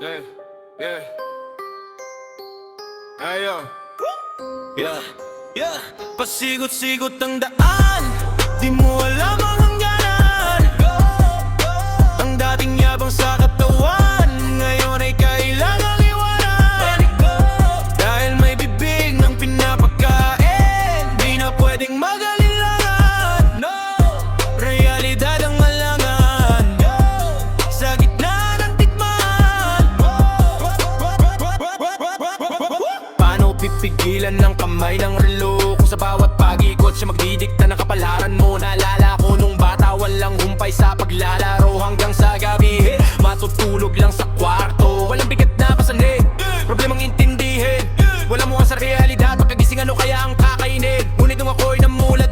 Yeah, yeah. Ayo. Yeah, pasigot-sigot ang daan, di mo alam ang hangganan. Ang dating yabang sa katawan, ngayon ay kailangang iwanan. Dahil may bibig ng pinapakain, di na pwedeng magalinlangan. Realidad ang malangan, sa gitna ng tikman. Paano pipigilan ng kamay ng relo kung sa bawat pag-ikot siya magdidikta ng kapalaran mo? Naalala ko nung bata, walang humpay sa paglalaro hanggang sa gabi matutulog lang sa kwarto. Walang bigat na pasanin, problemang intindihin. Wala mo sa realidad, pagkagising ano kaya ang kakainin? Ngunit nung ako'y namulat,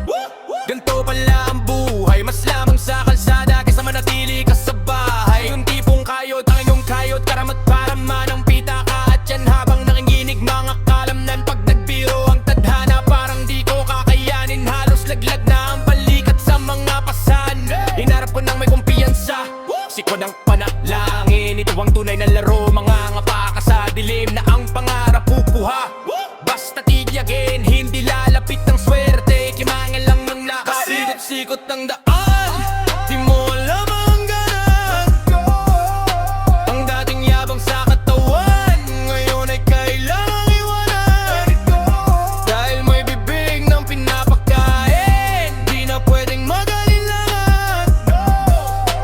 ganito pala ang buhay. Mas lamang sa kalsada kaysa manatili ka sa bahay. Yung tipong kayod, tanging yung kayod, karamat para manang pita ka at yan habang nakinginig mga kalamnan. Pag nagbiro ang tadhana, parang di ko kakayanin. Halos laglag na ang balikat sa mga pasan. Hinarap ko nang may kumpiyansa, siko ng panalangin. Ito ang tunay na laro, mga ngapa ka sa dilim na ang pangarap pupuha. Basta tiyagin, hindi lalapit ng swerte, kimangal lang ng lakas. Sikot-sikot ng daan, di mo alam ang hangganan. Ang dating yabang sa katawan, ngayon ay kailangang iwanan. Dahil may bibig ng pinapakain, di na pwedeng magalinlangan.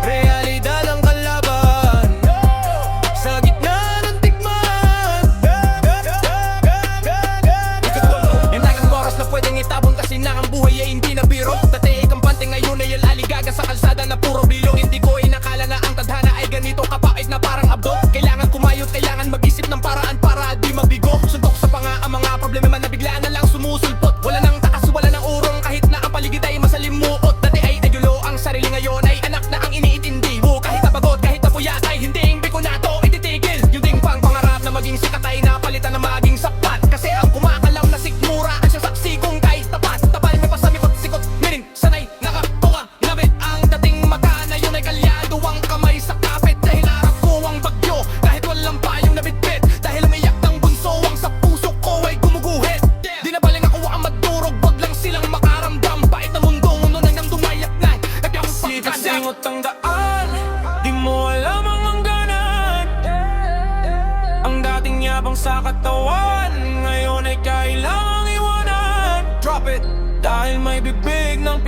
Realidad ang kalaban, sa gitna ng tikman. Yung tagang oras na pwedeng itabon kasi na ang buhay ay hindi na biro. Dati kampante, ngayon ay alaligaga sa kalsada na puro bilo. Hindi ko inakala na ang tadhana ay ganito kapait na parang abdo. Kailangan kumayot, kailangan mag-isip ng paraan para di mabigo. Suntok sa panga ang mga problema man na biglaan na lang sumusulpot. Wala nang takas, wala nang urong kahit na ang paligid ay masalimuot. Dati ay nagulo ang sarili, ngayon ay anak na ang iniintindi mo. Kahit napagod, kahit napuyat ay hindi hindi ko na to ititigil. Yung ding pang pangarap na maging sikat ay napalitan na maging sapat. Kasi ang kumakalaw na sikmura ang siya saksi kung kahit tapat. Tapal may pasamikot-sikot, meaning sanay nakatunga. Labit ang dating mata na yun ay kalyado ang kamay sa kapit. Dahil harap ko ang bagyo, kahit walang payong nabitbit. Dahil umiyak ng bunso ang sa puso ko ay gumuguhit. Di na baling ako ang madurog, wag lang silang makaramdam. Bait na mundo, uno na nang dumayak na nagkakong pagkadam. Singot ang daan, di mo alam ang hangganan. Ang dating yabang sa katawan, ngayon ay kailangang iwanan. Drop it, dahil may bibig ng